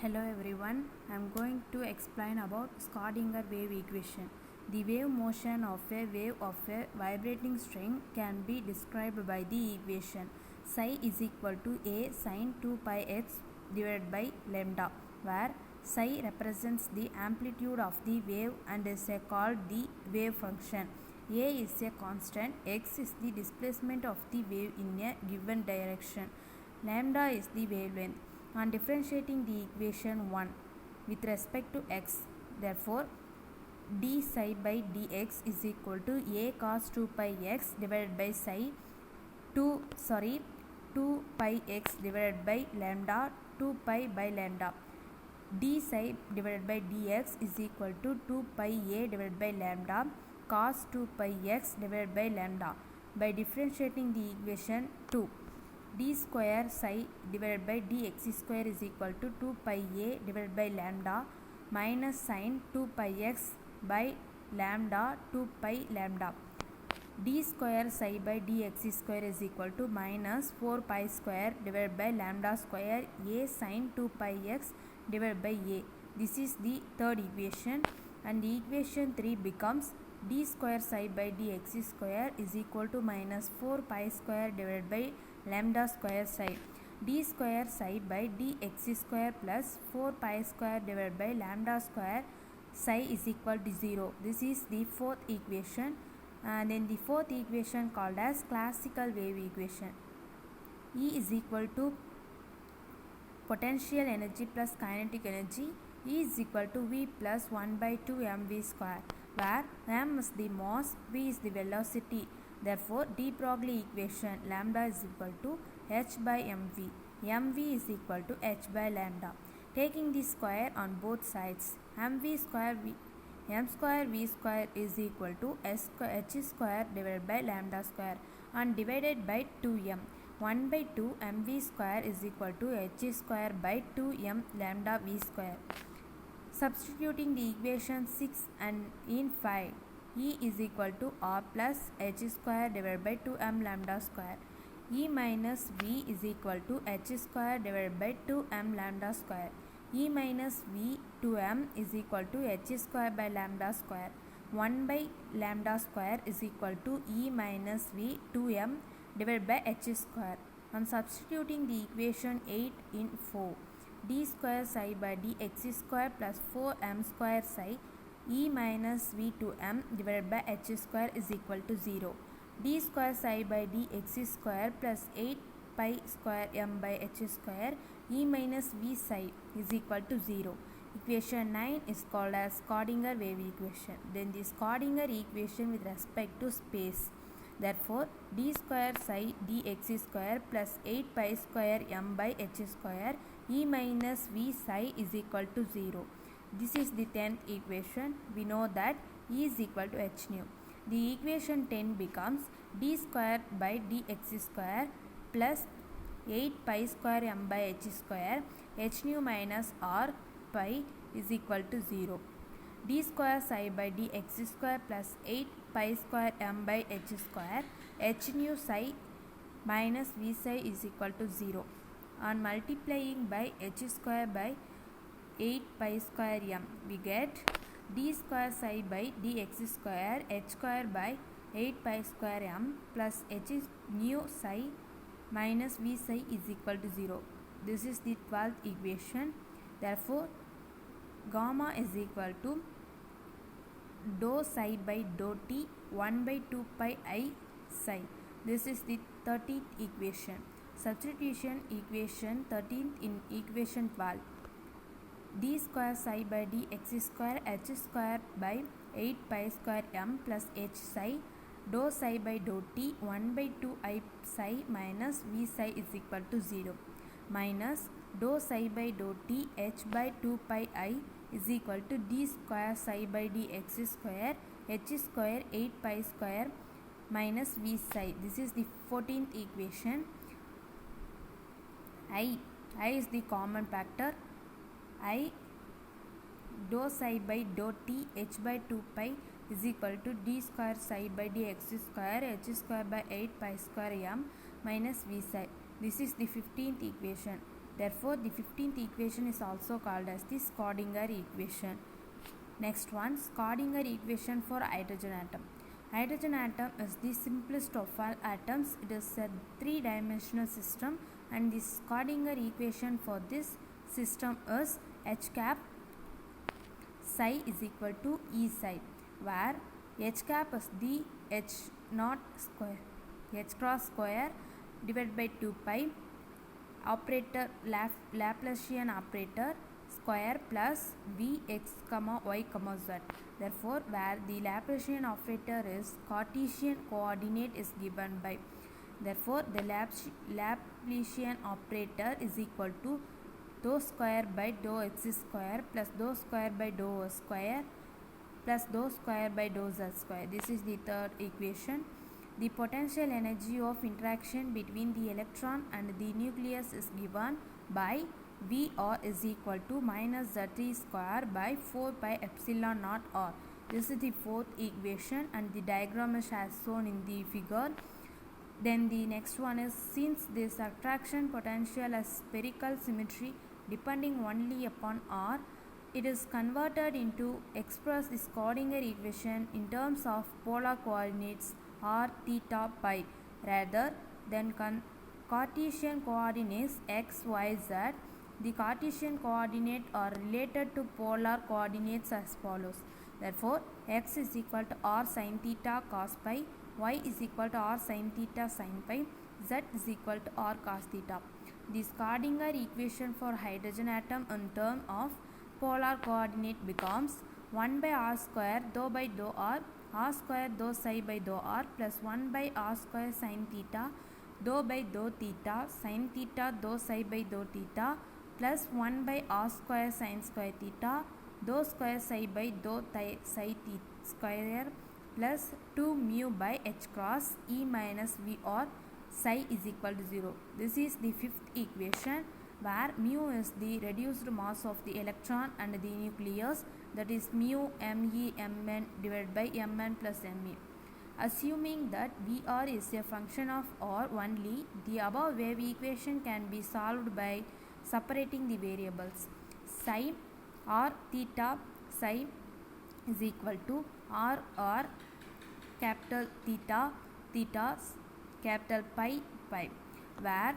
Hello everyone, I am going to explain about Schrödinger wave equation. The wave motion of a wave of a vibrating string can be described by the equation psi is equal to a sin 2 pi x divided by lambda, where psi represents the amplitude of the wave and is called the wave function. A is a constant, x is the displacement of the wave in a given direction, lambda is the wavelength. On differentiating the equation 1 with respect to x, therefore d psi by dx is equal to a cos 2 pi x divided by 2 pi x divided by lambda 2 pi by lambda. D psi divided by dx is equal to 2 pi a divided by lambda cos 2 pi x divided by lambda. By differentiating the equation 2, d square psi divided by dx square is equal to 2 pi a divided by lambda minus sin 2 pi x by lambda 2 pi lambda. D square psi by dx square is equal to minus 4 pi square divided by lambda square a sin 2 pi x divided by a. This is the third equation, and the equation 3 becomes d square psi by dx square is equal to minus 4 pi square divided by lambda square psi. D square psi by dx square plus 4 pi square divided by lambda square psi is equal to 0. This is the fourth equation, and then the fourth equation called as classical wave equation. E is equal to potential energy plus kinetic energy. E is equal to V plus 1 by 2 mv square, where m is the mass, v is the velocity. Therefore, de Broglie equation lambda is equal to h by mv. mv is equal to h by lambda. Taking the square on both sides, m square v square is equal to h square divided by lambda square and divided by 2m. 1 by 2 mv square is equal to h square by 2m lambda v square. Substituting the equation 6 and in 5, E is equal to r plus h square divided by 2m lambda square. E minus v is equal to h square divided by 2m lambda square. E minus v 2m is equal to h square by lambda square. 1 by lambda square is equal to E minus v 2m divided by h square. On substituting the equation 8 in 4, d square psi by dx square plus 4m square psi E minus v 2m divided by h square is equal to 0. D square psi by dx square plus 8 pi square m by h square E minus v psi is equal to 0. Equation 9 is called as Schrödinger wave equation. Then the Schrödinger equation with respect to space. Therefore, d square psi dx square plus 8 pi square m by h square E minus v psi is equal to 0. This is the 10th equation. We know that E is equal to h nu. The equation 10 becomes d square by dx square plus 8 pi square m by h square h nu minus r pi is equal to 0. D square psi by dx square plus 8 pi square m by h square h nu psi minus v psi is equal to 0. On multiplying by h square by 8 pi square m, we get d square psi by dx square h square by 8 pi square m plus h nu psi minus v psi is equal to 0. This is the 12th equation. Therefore, gamma is equal to dou psi by dou t 1 by 2 pi I psi. This is the 13th equation. Substitution equation 13th in equation 12. D square psi by dx square h square by 8 pi square m plus h psi dou psi by dou t 1 by 2 I psi minus v psi is equal to 0 minus dou psi by dou t h by 2 pi I is equal to d square psi by dx square h square 8 pi square minus v psi. This is the 14th equation. I is the common factor. I dou psi by dou t h by 2 pi is equal to d square psi by dx square h square by 8 pi square m minus v psi. This is the 15th equation. Therefore, the 15th equation is also called as the Schrödinger equation. Next one, Schrödinger equation for hydrogen atom. Hydrogen atom is the simplest of all atoms. It is a three-dimensional system, and the Schrödinger equation for this system is H cap psi is equal to E psi, where H cap is the H naught square, H cross square divided by 2 pi operator Laplacian operator square plus v x comma y comma z. Therefore, where the Laplacian operator is Cartesian coordinate is given by, therefore the Laplacian operator is equal to dou square by dou x square plus dou square by dou y square plus dou square by dou z square. This is the third equation. The potential energy of interaction between the electron and the nucleus is given by Vr is equal to minus Z3 square by 4 pi epsilon naught r. This is the fourth equation, and the diagram is as shown in the figure. Then the next one is, since this attraction potential has spherical symmetry depending only upon r, it is converted into express the Schrödinger equation in terms of polar coordinates r, theta, pi rather than Cartesian coordinates x, y, z. The Cartesian coordinates are related to polar coordinates as follows. Therefore, x is equal to r sin theta cos pi, y is equal to r sin theta sin pi, z is equal to r cos theta. The Schrödinger equation for hydrogen atom in terms of polar coordinate becomes 1 by r square dou by dou r square dou psi by dou r plus 1 by r square sin theta dou by dou theta sin theta dou psi by dou theta plus 1 by r square sin square theta dou square psi by dou psi square plus 2 mu by h cross E minus V or psi is equal to 0. This is the fifth equation, where mu is the reduced mass of the electron and the nucleus, that is mu me mn divided by mn plus me. Assuming that Vr is a function of r only, the above wave equation can be solved by separating the variables. Psi r theta psi is equal to r capital theta capital pi, where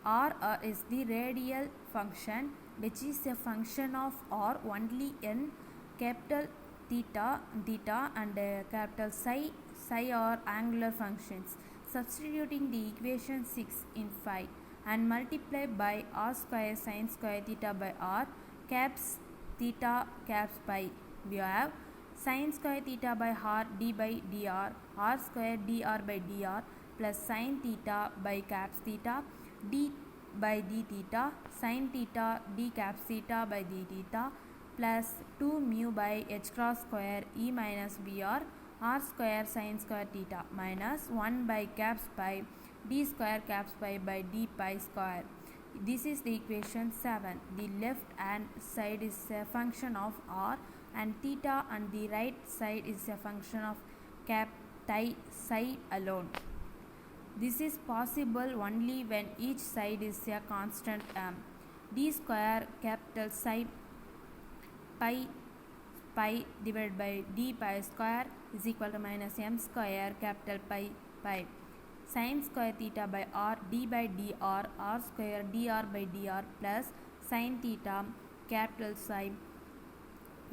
r is the radial function, which is a function of r only in capital theta and capital psi are angular functions. Substituting the equation 6 in 5 and multiply by r square sin square theta by r caps theta caps pi, we have sin square theta by r d by dr, r square dr by dr plus sin theta by caps theta d by d theta sin theta d caps theta by d theta plus 2 mu by h cross square E minus Br r square sin square theta minus 1 by caps pi d square caps pi by d pi square. This is the equation 7. The left hand side is a function of r and theta, and the right side is a function of cap psi alone. This is possible only when each side is a constant m. D square capital psi pi divided by d pi square is equal to minus m square capital pi sin square theta by r d by dr r square dr by dr plus sin theta capital psi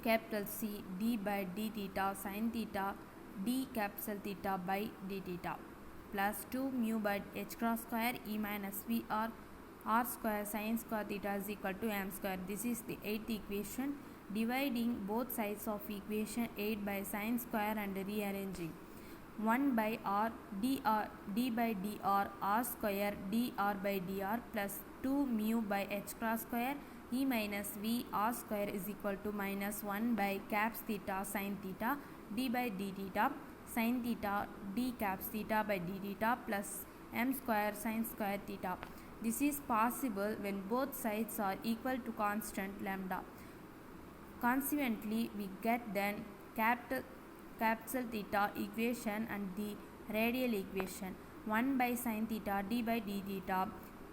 capital C d by d theta sin theta d capital theta by d theta plus 2 mu by h cross square E minus V r square sin square theta is equal to m square. This is the 8th equation. Dividing both sides of equation 8 by sin square and rearranging 1 by r d by dr r square dr by dr plus 2 mu by h cross square E minus V r square is equal to minus 1 by caps theta sin theta d by d theta sin theta d caps theta by d theta plus m square sin square theta. This is possible when both sides are equal to constant lambda. Consequently, we get then capital theta equation and the radial equation 1 by sin theta d by d theta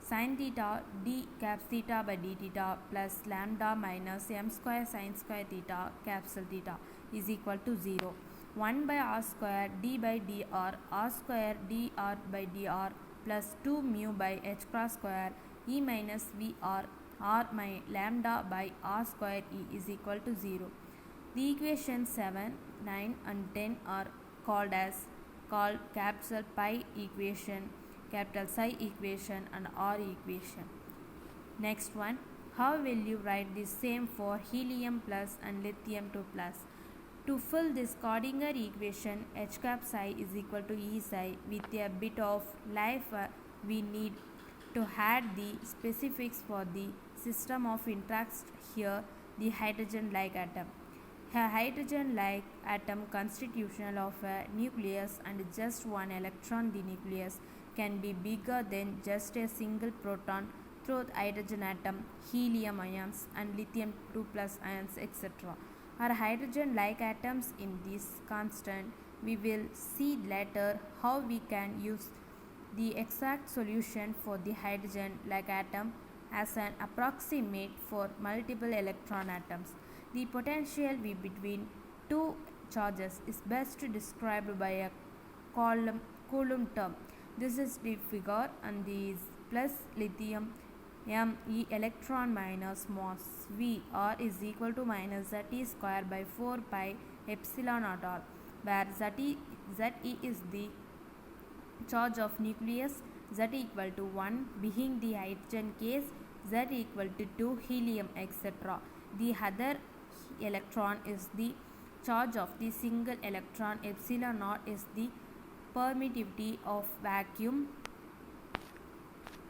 sin theta d cap theta by d theta plus lambda minus m square sin square theta capsule theta is equal to 0. 1 by r square d by dr r square dr by dr plus 2 mu by h cross square e minus vr r my lambda by r square e is equal to 0. The equations 7, 9 and 10 are called capital pi equation, capital psi equation and r equation. Next one, how will you write the same for helium plus and lithium 2 plus? To fill this Schrödinger equation, h cap psi is equal to E psi with a bit of life we need to add the specifics for the system of interest here, the hydrogen-like atom. A hydrogen-like atom constitutional of a nucleus and just one electron, the nucleus can be bigger than just a single proton through hydrogen atom, helium ions and lithium 2 plus ions, etc. Are hydrogen-like atoms in this constant. We will see later how we can use the exact solution for the hydrogen-like atom as an approximate for multiple electron atoms. The potential V between two charges is best described by a Coulomb term. This is the figure, and this plus lithium m e electron minus mass v r is equal to minus Ze square by 4 pi epsilon naught r, where Ze is the charge of nucleus, Z equal to 1 being the hydrogen case, Z equal to 2 helium, etc. The other electron is the charge of the single electron, epsilon naught is the permittivity of vacuum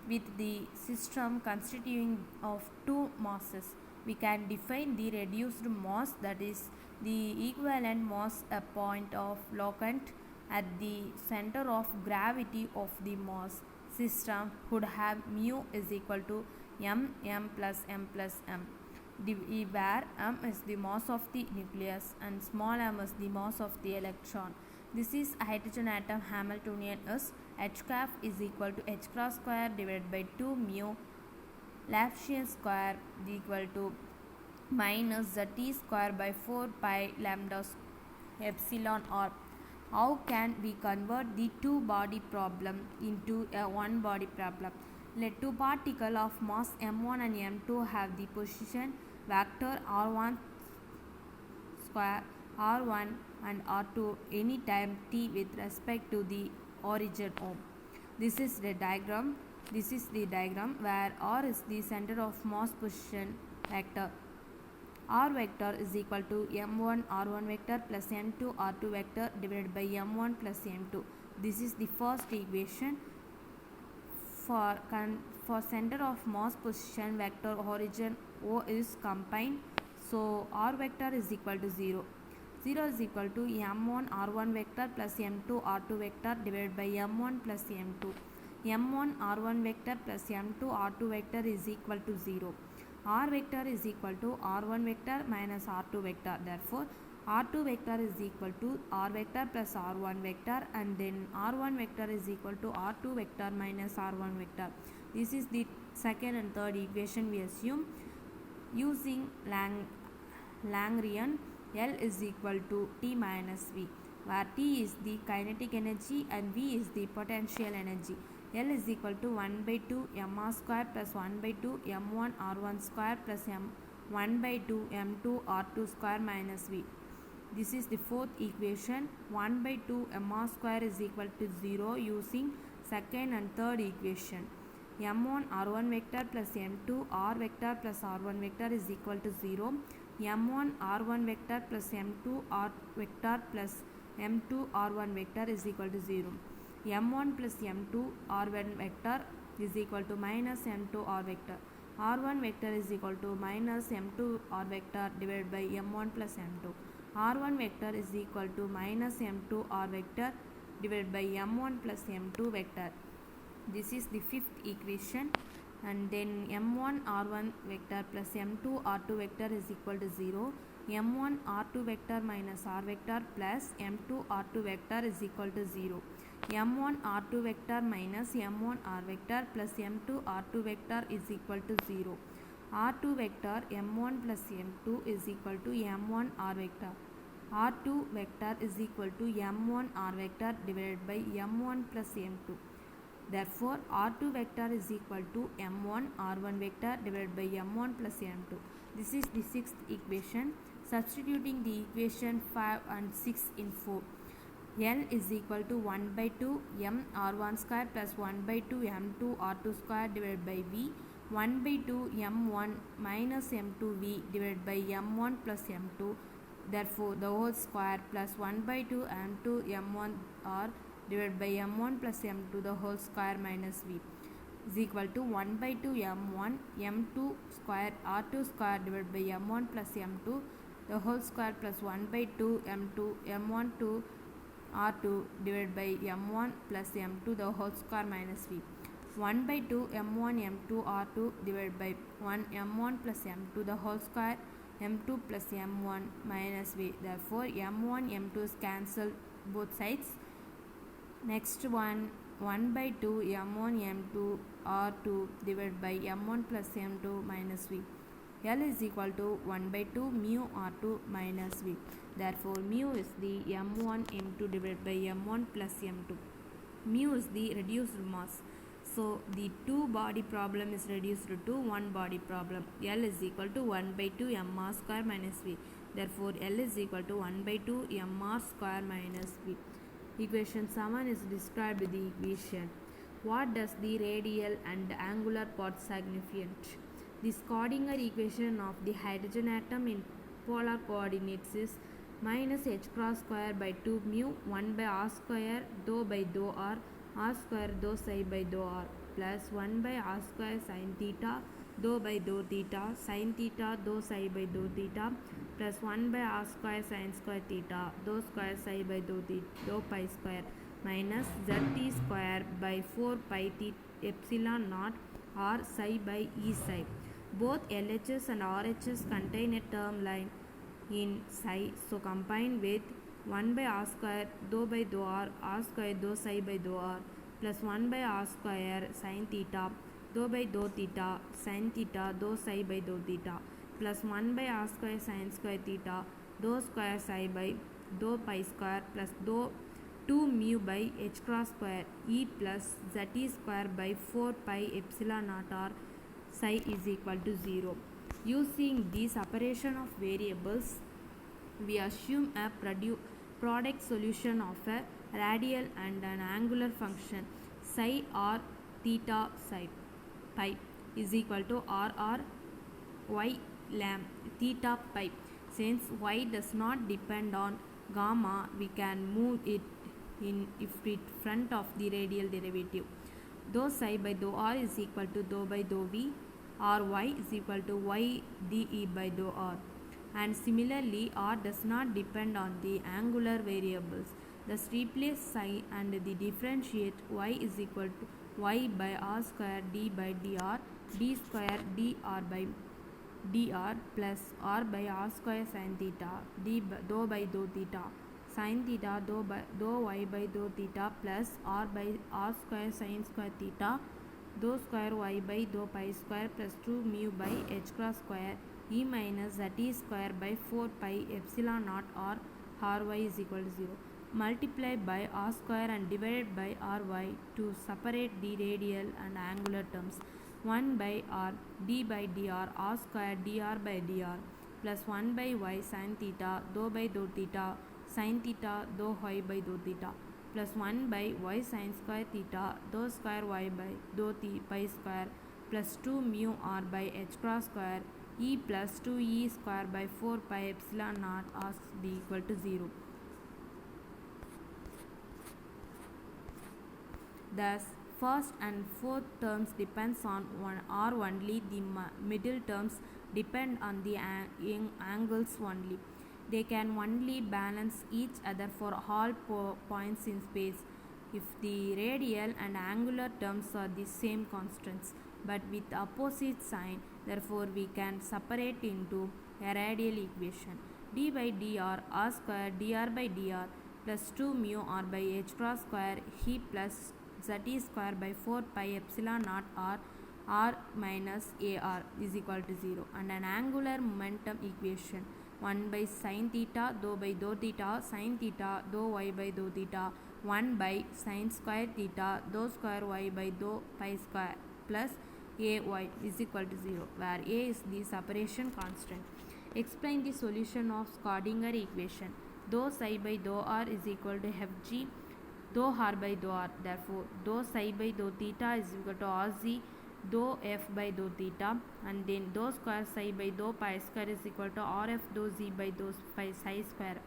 with the system constituting of two masses. We can define the reduced mass, that is the equivalent mass, a point of locant at the center of gravity of the mass system would have mu is equal to m plus m, where m is the mass of the nucleus and small m is the mass of the electron. This is hydrogen atom Hamiltonian is h cap is equal to h cross square divided by 2 mu Laffian square equal to minus Ze square by 4 pi lambda epsilon r. How can we convert the two body problem into a one body problem? Let two particles of mass m1 and m2 have the position vector r1 square r1 and r2 any time t with respect to the origin O. This is the diagram where r is the center of mass position vector. R vector is equal to m1 r1 vector plus m2 r2 vector divided by m1 plus m2. This is the first equation. For center of mass position vector origin O is combined, so r vector is equal to 0. 0 is equal to m1 r1 vector plus m2 r2 vector divided by m1 plus m2. m1 r1 vector plus m2 r2 vector is equal to 0. R vector is equal to r1 vector minus r2 vector. Therefore, r2 vector is equal to r vector plus r1 vector, and then r1 vector is equal to r2 vector minus r1 vector. This is the second and third equation we assume. Using Lagrangian, L is equal to T minus V, where T is the kinetic energy and V is the potential energy. L is equal to 1 by 2 mr square plus 1 by 2 m1 r1 square plus 1 by 2 m2 r2 square minus V. This is the fourth equation. 1 by 2 mr square is equal to 0 using second and third equation. m1 r1 vector plus m2 r vector plus r1 vector is equal to 0. m1 r1 vector plus m2 r vector plus m2 r1 vector is equal to 0. m1 plus m2 r1 vector is equal to minus m2 r vector. r1 vector is equal to minus m2 r vector divided by m1 plus m2. r1 vector is equal to minus m2 r vector divided by m1 plus m2 vector. This is the fifth equation, and then m1 r1 vector plus m2 r2 vector is equal to 0. m1 r2 vector minus r vector plus m2 r2 vector is equal to 0. m1 r2 vector minus m1 r vector plus m2 r2 vector is equal to 0. r2 vector m1 plus m2 is equal to m1 r vector. r2 vector is equal to m1 r vector divided by m1 plus m2. Therefore, r2 vector is equal to m1 r1 vector divided by m1 plus m2. This is the sixth equation. Substituting the equation 5 and 6 in 4. L is equal to 1 by 2 m r1 square plus 1 by 2 m2 r2 square divided by v. 1 by 2 m1 minus m2 v divided by m1 plus m2. Therefore, the whole square plus 1 by 2 m2 m1 r divided by m1 plus m2 the whole square minus v is equal to 1 by 2 m1 m2 square r2 square divided by m1 plus m2 the whole square plus 1 by 2 m2 m1 2 r2 divided by m1 plus m2 the whole square minus v. 1 by 2 m1 m2 r2 divided by 1 m1 plus m2 the whole square m2 plus m1 minus v. Therefore, m1 m2 is cancelled both sides. Next one, 1 by 2 m1 m2 r2 divided by m1 plus m2 minus v. L is equal to 1 by 2 mu r2 minus v. Therefore, mu is the m1 m2 divided by m1 plus m2. Mu is the reduced mass. So, the two body problem is reduced to one body problem. L is equal to 1 by 2 m r square minus v. Therefore, L is equal to 1 by 2 m r square minus v. Equation 7 is described with the equation. What does the radial and angular part significant? The Schrödinger equation of the hydrogen atom in polar coordinates is minus h cross square by 2 mu 1 by r square dou by dou r square dou psi by dou r plus 1 by r square sin theta dou by dou theta sin theta dou psi by dou theta plus 1 by r square sin square theta dou square psi by dou pi square minus zt square by 4 pi epsilon naught r psi by e psi. Both LHS and RHS contain a term line in psi, so combine with 1 by r square dou by dou r square dou psi by dou r plus 1 by r square sin theta dou by dou theta sin theta dou psi by dou theta plus 1 by r square sin square theta dou square psi by dou pi square plus dou 2 mu by h cross square e plus zt square by 4 pi epsilon naught r psi is equal to 0. Using the separation of variables, we assume a product solution of a radial and an angular function psi r theta psi pi is equal to r r y lam theta pi. Since y does not depend on gamma, we can move it in front of the radial derivative. Dou psi by dou r is equal to dou by dou v, ry is equal to y dE by dou r. And similarly, r does not depend on the angular variables. Thus, replace psi and the differentiate y is equal to y by r square d by dr, d square dr by dr plus r by r square sin theta dou by dou theta sin theta dou y by dou theta plus r by r square sin square theta dou square y by dou pi square plus 2 mu by h cross square e minus zt square by 4 pi epsilon naught r ry is equal to 0. Multiply by r square and divided by ry to separate the radial and angular terms. 1 by r d by dr r square dr by dr plus 1 by y sin theta dou by dou theta sin theta dou y by dou theta plus 1 by y sin square theta dou square y by dou pi square plus 2 mu r by h cross square e plus 2e square by 4 pi epsilon naught r be equal to 0. Thus, first and fourth terms depends on one r only, the middle terms depend on the angles only. They can only balance each other for all points in space if the radial and angular terms are the same constants but with opposite sign. Therefore, we can separate into a radial equation. D by dr r square dr by dr plus 2 mu r by h cross square he plus z square by 4 pi epsilon naught r minus ar is equal to 0, and an angular momentum equation 1 by sin theta dou by dou theta sin theta dou y by dou theta 1 by sin square theta dou square y by dou pi square plus ay is equal to 0, where a is the separation constant. Explain the solution of Schrödinger equation. Dou psi by dou r is equal to fg dou r by dou r. Therefore, dou psi by dou theta is equal to rc dou f by dou theta, and then dou square psi by dou pi square is equal to rf dou z by dou psi square.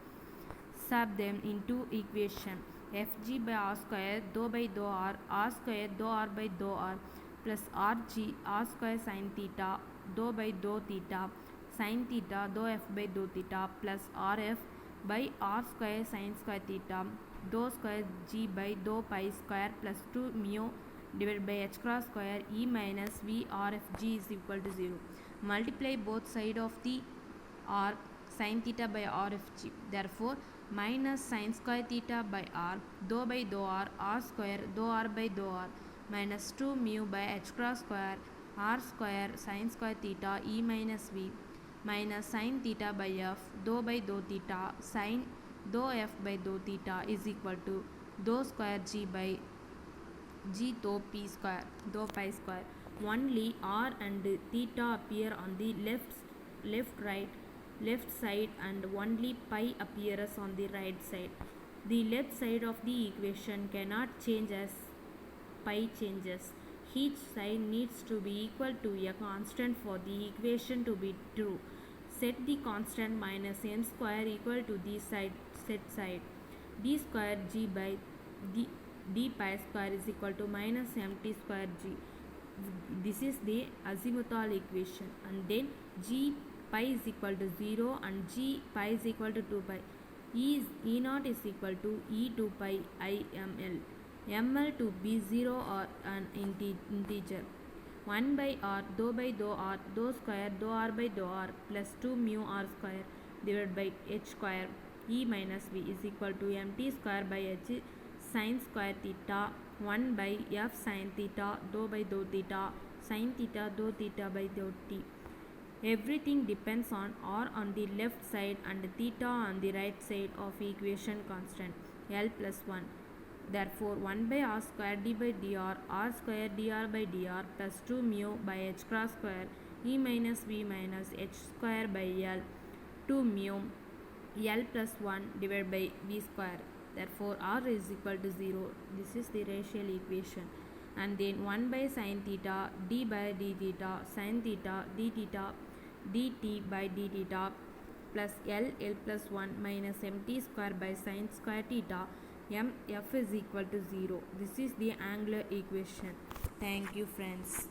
Sub them into equation fg by r square dou by dou r square dou r by dou r plus rg r square sin theta dou by dou theta sin theta dou f by dou theta plus rf by r square sin square theta dou square g by dou pi square plus 2 mu divided by h cross square e minus v r f g is equal to 0. Multiply both sides of the r sin theta by r f g. Therefore, minus sin square theta by r dou by dou r square dou r by dou r minus 2 mu by h cross square r square sin square theta e minus v minus sin theta by f dou by dou theta sin dou f by dou theta is equal to dou square g by g dou pi square. Only r and theta appear on the left side, and only pi appears on the right side. The left side of the equation cannot change as pi changes. Each side needs to be equal to a constant for the equation to be true. Set the constant minus n square equal to the set side. D square g by d pi square is equal to minus mt square g. This is the azimuthal equation, and then g pi is equal to 0 and g pi is equal to 2 pi. E naught is equal to e 2 pi I ml to be 0 or an integer. 1 by r dou by dou r dou square dou r by dou r plus 2 mu r square divided by h square e minus v is equal to mt square by h sin square theta 1 by f sin theta dou by dou theta sin theta dou theta by dou t. Everything depends on r on the left side and theta on the right side of equation constant L plus 1. Therefore, 1 by r square d by dr r square dr by dr plus 2 mu by h cross square e minus v minus h square by L 2 mu L plus 1 divided by v square. Therefore, r is equal to 0. This is the ratio equation. And then 1 by sin theta d by d theta sin theta d theta dt by d theta plus L plus 1 minus mt square by sin square theta m f is equal to 0. This is the angular equation. Thank you, friends.